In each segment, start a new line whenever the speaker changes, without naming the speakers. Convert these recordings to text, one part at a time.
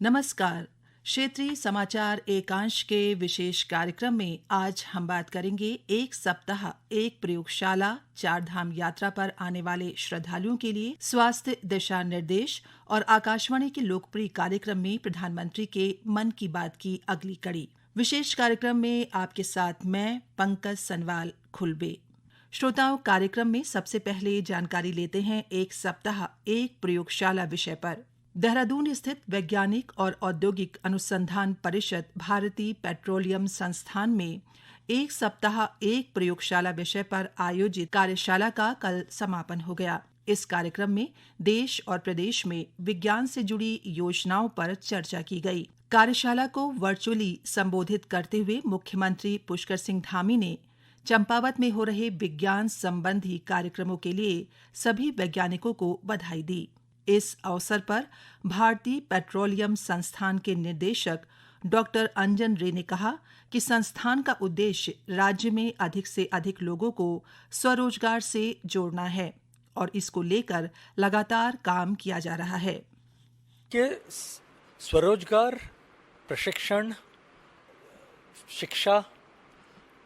नमस्कार। क्षेत्रीय समाचार एकांश के विशेष कार्यक्रम में आज हम बात करेंगे एक सप्ताह एक प्रयोगशाला चारधाम यात्रा पर आने वाले श्रद्धालुओं के लिए स्वास्थ्य दिशा निर्देश और आकाशवाणी के लोकप्रिय कार्यक्रम में प्रधानमंत्री के मन की बात की अगली कड़ी। विशेष कार्यक्रम में आपके साथ मैं पंकज सनवाल खुलबे। श्रोताओं, कार्यक्रम में सबसे पहले जानकारी लेते हैं एक सप्ताह एक प्रयोगशाला विषय पर। देहरादून स्थित वैज्ञानिक और औद्योगिक अनुसंधान परिषद भारतीय पेट्रोलियम संस्थान में एक सप्ताह एक प्रयोगशाला विषय पर आयोजित कार्यशाला का कल समापन हो गया। इस कार्यक्रम में देश और प्रदेश में विज्ञान से जुड़ी योजनाओं पर चर्चा की गई। कार्यशाला को वर्चुअली संबोधित करते हुए मुख्यमंत्री पुष्कर सिंह धामी ने चंपावत में हो रहे विज्ञान संबंधी कार्यक्रमों के लिए सभी वैज्ञानिकों को बधाई दी। इस अवसर पर भारतीय पेट्रोलियम संस्थान के निदेशक डॉक्टर अंजन रे ने कहा कि संस्थान का उद्देश्य राज्य में अधिक से अधिक लोगों को स्वरोजगार से जोड़ना है और इसको लेकर लगातार काम किया जा रहा है।
कि स्वरोजगार, प्रशिक्षण, शिक्षा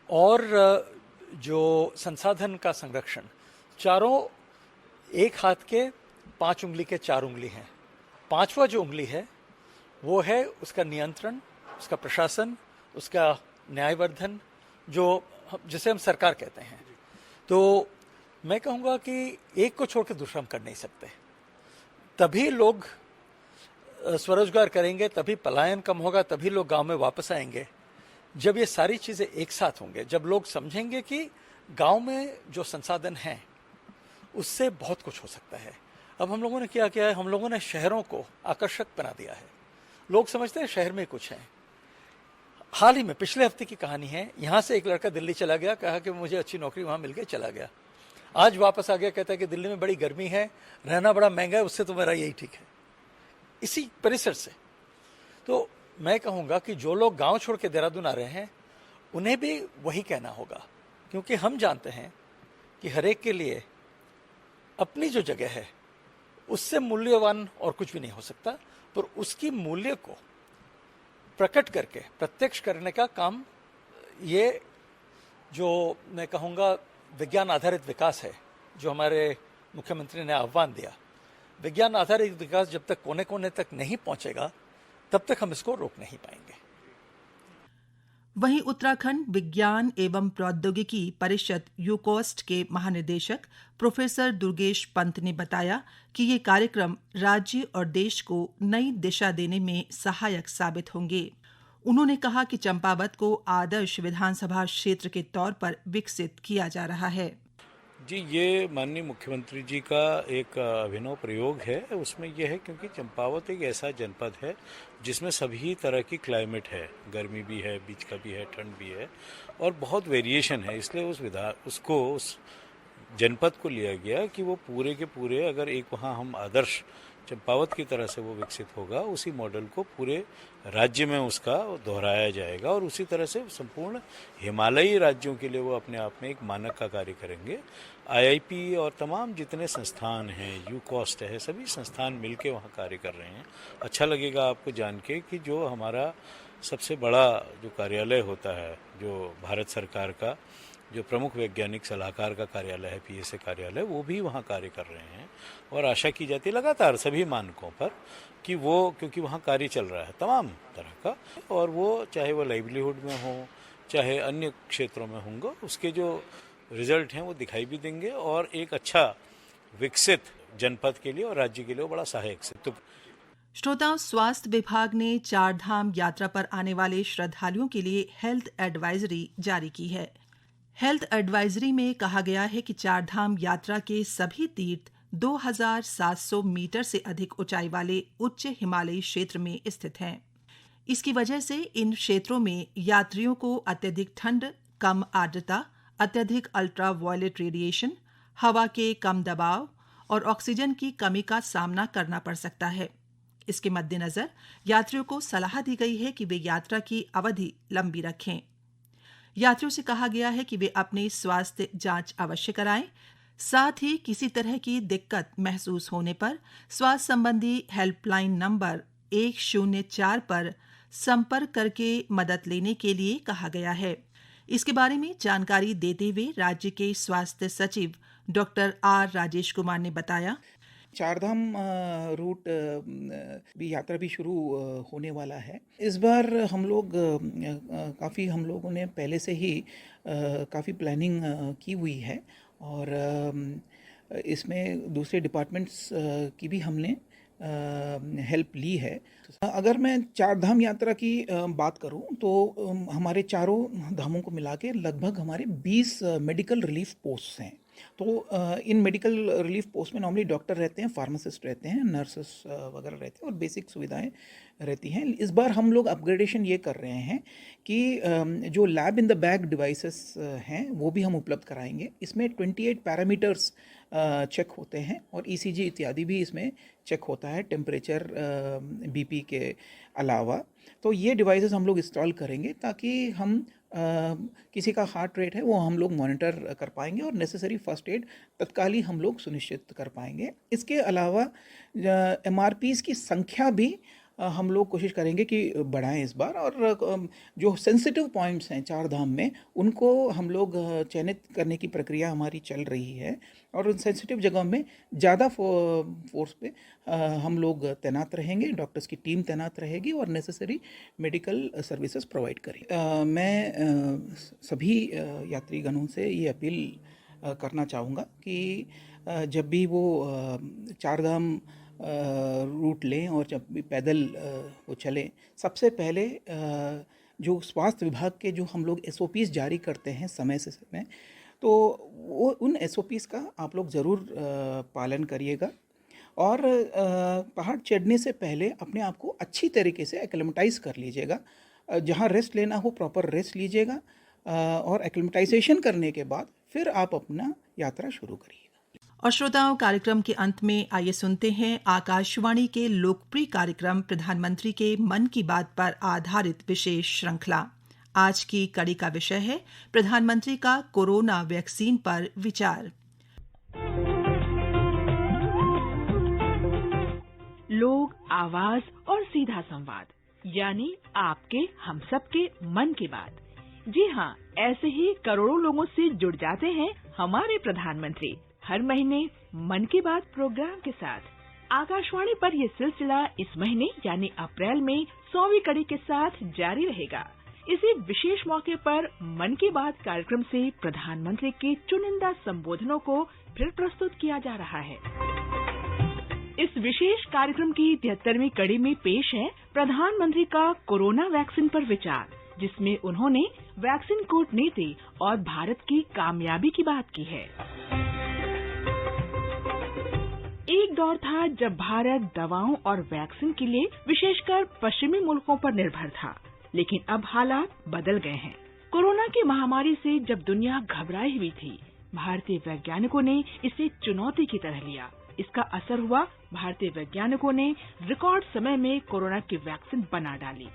और जो संसाधन का संरक्षण, चारों एक हाथ के 5 उंगली के 4 उंगली हैं। 5वां जो उंगली है वो है उसका नियंत्रण, उसका प्रशासन, उसका न्यायवर्धन, जिसे हम सरकार कहते हैं। तो मैं कहूँगा कि एक को छोड़ के दूसरा हम कर नहीं सकते। तभी लोग स्वरोजगार करेंगे, तभी पलायन कम होगा, तभी लोग गांव में वापस आएंगे। जब ये सारी चीज़ें एक साथ होंगे, जब लोग समझेंगे कि गांव में जो संसाधन हैं उससे बहुत कुछ हो सकता है। अब हम लोगों ने क्या किया है, हम लोगों ने शहरों को आकर्षक बना दिया है। लोग समझते हैं शहर में कुछ है। हाल ही में पिछले हफ्ते की कहानी है, यहाँ से एक लड़का दिल्ली चला गया, कहा कि मुझे अच्छी नौकरी वहाँ मिल गई, चला गया। आज वापस आ गया, कहता है कि दिल्ली में बड़ी गर्मी है, रहना बड़ा महंगा है, उससे तो मेरा यही ठीक है। इसी परिसर से तो मैं कहूँगा कि जो लोग गाँव छोड़ के देहरादून आ रहे हैं उन्हें भी वही कहना होगा, क्योंकि हम जानते हैं कि हर एक के लिए अपनी जो जगह है उससे मूल्यवान और कुछ भी नहीं हो सकता, पर उसकी मूल्य को प्रकट करके प्रत्यक्ष करने का काम ये जो मैं कहूँगा विज्ञान आधारित विकास है, जो हमारे मुख्यमंत्री ने आह्वान दिया। विज्ञान आधारित विकास जब तक कोने कोने तक नहीं पहुँचेगा तब तक हम इसको रोक नहीं पाएंगे।
वहीं उत्तराखंड विज्ञान एवं प्रौद्योगिकी परिषद यूकोस्ट के महानिदेशक प्रोफेसर दुर्गेश पंत ने बताया कि ये कार्यक्रम राज्य और देश को नई दिशा देने में सहायक साबित होंगे। उन्होंने कहा कि चंपावत को आदर्श विधानसभा क्षेत्र के तौर पर विकसित किया जा रहा है।
जी, ये माननीय मुख्यमंत्री जी का एक अभिनव प्रयोग है। उसमें यह है क्योंकि चंपावत एक ऐसा जनपद है जिसमें सभी तरह की क्लाइमेट है, गर्मी भी है, बीच का भी है, ठंड भी है और बहुत वेरिएशन है। इसलिए उस जनपद को लिया गया कि वो पूरे के पूरे, अगर एक वहाँ हम आदर्श चंपावत की तरह से वो विकसित होगा, उसी मॉडल को पूरे राज्य में उसका दोहराया जाएगा और उसी तरह से संपूर्ण हिमालयी राज्यों के लिए वो अपने आप में एक मानक का कार्य करेंगे। आईआईपी और तमाम जितने संस्थान हैं, यूकॉस्ट है, सभी संस्थान मिलके वहाँ कार्य कर रहे हैं। अच्छा लगेगा आपको जान के कि जो हमारा सबसे बड़ा जो कार्यालय होता है, जो भारत सरकार का जो प्रमुख वैज्ञानिक सलाहकार का कार्यालय है, पीएसए कार्यालय, वो भी वहाँ कार्य कर रहे हैं और आशा की जाती है लगातार सभी मानकों पर कि वो, क्योंकि वहाँ कार्य चल रहा है तमाम तरह का, और वो चाहे वो लाइवलीहुड में हो चाहे अन्य क्षेत्रों में होंगे, उसके जो रिजल्ट हैं वो दिखाई भी देंगे और एक अच्छा विकसित जनपद के लिए और राज्य के लिए बड़ा सहायक सिद्ध।
श्रोताओं, स्वास्थ्य विभाग ने चारधाम यात्रा पर आने वाले श्रद्धालुओं के लिए हेल्थ एडवाइजरी जारी की है। हेल्थ एडवाइजरी में कहा गया है कि चारधाम यात्रा के सभी तीर्थ 2700 मीटर से अधिक ऊंचाई वाले उच्च हिमालयी क्षेत्र में स्थित हैं। इसकी वजह से इन क्षेत्रों में यात्रियों को अत्यधिक ठंड, कम आर्द्रता, अत्यधिक अल्ट्रावायलेट रेडिएशन, हवा के कम दबाव और ऑक्सीजन की कमी का सामना करना पड़ सकता है। इसके मद्देनजर यात्रियों को सलाह दी गई है कि वे यात्रा की अवधि लंबी रखें। यात्रियों से कहा गया है कि वे अपनी स्वास्थ्य जांच अवश्य कराएं। साथ ही किसी तरह की दिक्कत महसूस होने पर स्वास्थ्य संबंधी हेल्पलाइन नंबर 104 पर संपर्क करके मदद लेने के लिए कहा गया है। इसके बारे में जानकारी देते हुए राज्य के स्वास्थ्य सचिव डॉक्टर आर राजेश कुमार ने बताया,
चारधाम रूट भी यात्रा भी शुरू होने वाला है। इस बार हम लोगों ने पहले से ही काफ़ी प्लानिंग की हुई है और इसमें दूसरे डिपार्टमेंट्स की भी हमने हेल्प ली है। अगर मैं चारधाम यात्रा की बात करूं तो हमारे चारों धामों को मिला के लगभग हमारे 20 मेडिकल रिलीफ पोस्ट हैं। तो इन मेडिकल रिलीफ पोस्ट में नॉर्मली डॉक्टर रहते हैं, फार्मासिस्ट रहते हैं, नर्सेस वगैरह रहते हैं और बेसिक सुविधाएं रहती हैं। इस बार हम लोग अपग्रेडेशन ये कर रहे हैं कि जो lab in the bag devices हैं वो भी हम उपलब्ध कराएंगे। इसमें 28 पैरामीटर्स चेक होते हैं और ईसीजी इत्यादि भी इसमें चेक होता है, टेम्परेचर, बीपी के अलावा। तो ये डिवाइसेस हम लोग इंस्टॉल करेंगे ताकि हम किसी का हार्ट रेट है वो हम लोग मॉनिटर कर पाएंगे और नेसेसरी फर्स्ट एड तत्काल ही हम लोग सुनिश्चित कर पाएंगे। इसके अलावा एमआरपीज़ की संख्या भी हम लोग कोशिश करेंगे कि बढ़ाएं इस बार, और जो सेंसिटिव पॉइंट्स हैं चार धाम में उनको हम लोग चयनित करने की प्रक्रिया हमारी चल रही है और उन सेंसिटिव जगहों में ज़्यादा फोर्स पे हम लोग तैनात रहेंगे, डॉक्टर्स की टीम तैनात रहेगी और नेसेसरी मेडिकल सर्विसेज प्रोवाइड करें। मैं सभी यात्रीगणों से ये अपील करना चाहूँगा कि जब भी वो चारधाम रूट लें और जब भी पैदल वो चलें, सबसे पहले जो स्वास्थ्य विभाग के जो हम लोग SOPs जारी करते हैं समय से समय, तो वो उन SOPs का आप लोग ज़रूर पालन करिएगा और पहाड़ चढ़ने से पहले अपने आप को अच्छी तरीके से एक्लेमेटाइज कर लीजिएगा। जहाँ रेस्ट लेना हो प्रॉपर रेस्ट लीजिएगा और एक्लेमेटाइजेशन करने के बाद फिर आप अपना यात्रा शुरू करिए।
और श्रोताओं, कार्यक्रम के अंत में आइए सुनते हैं आकाशवाणी के लोकप्रिय कार्यक्रम प्रधानमंत्री के मन की बात पर आधारित विशेष श्रृंखला। आज की कड़ी का विषय है प्रधानमंत्री का कोरोना वैक्सीन पर विचार।
लोग, आवाज और सीधा संवाद, यानी आपके हम सबके मन की बात। जी हाँ, ऐसे ही करोड़ों लोगों से जुड़ जाते हैं हमारे प्रधानमंत्री हर महीने मन की बात प्रोग्राम के साथ। आकाशवाणी पर यह सिलसिला इस महीने यानी अप्रैल में 100वीं कड़ी के साथ जारी रहेगा। इसी विशेष मौके पर मन की बात कार्यक्रम से प्रधानमंत्री के चुनिंदा संबोधनों को फिर प्रस्तुत किया जा रहा है। इस विशेष कार्यक्रम की 73वीं कड़ी में पेश है प्रधानमंत्री का कोरोना वैक्सीन पर विचार, जिसमें उन्होंने वैक्सीन कूटनीति और भारत की कामयाबी की बात की है। एक दौर था जब भारत दवाओं और वैक्सीन के लिए विशेषकर पश्चिमी मुल्कों पर निर्भर था, लेकिन अब हालात बदल गए हैं। कोरोना की महामारी से जब दुनिया घबराई हुई थी, भारतीय वैज्ञानिकों ने इसे चुनौती की तरह लिया। इसका असर हुआ, भारतीय वैज्ञानिकों ने रिकॉर्ड समय में कोरोना की वैक्सीन बना डाली।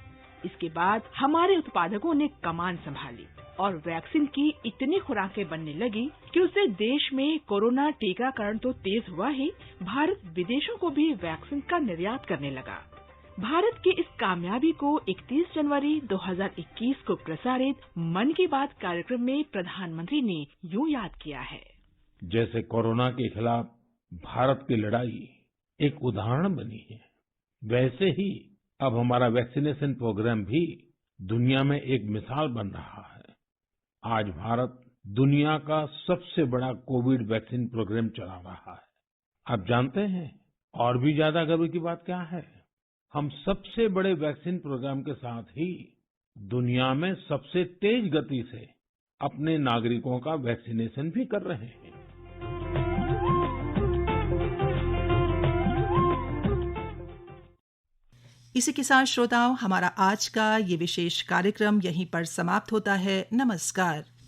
इसके बाद हमारे उत्पादकों ने कमान संभाली और वैक्सीन की इतनी खुराकें बनने लगी कि उससे देश में कोरोना टीकाकरण तो तेज हुआ ही, भारत विदेशों को भी वैक्सीन का निर्यात करने लगा। भारत की इस कामयाबी को 31 जनवरी 2021 को प्रसारित मन की बात कार्यक्रम में प्रधानमंत्री ने यूं याद किया है।
जैसे कोरोना के खिलाफ भारत की लड़ाई एक उदाहरण बनी है, वैसे ही अब हमारा वैक्सीनेशन प्रोग्राम भी दुनिया में एक मिसाल बन रहा है। आज भारत दुनिया का सबसे बड़ा कोविड वैक्सीन प्रोग्राम चला रहा है। आप जानते हैं और भी ज्यादा गर्व की बात क्या है? हम सबसे बड़े वैक्सीन प्रोग्राम के साथ ही दुनिया में सबसे तेज गति से अपने नागरिकों का वैक्सीनेशन भी कर रहे हैं।
इसी के साथ श्रोताओं, हमारा आज का ये विशेष कार्यक्रम यहीं पर समाप्त होता है। नमस्कार।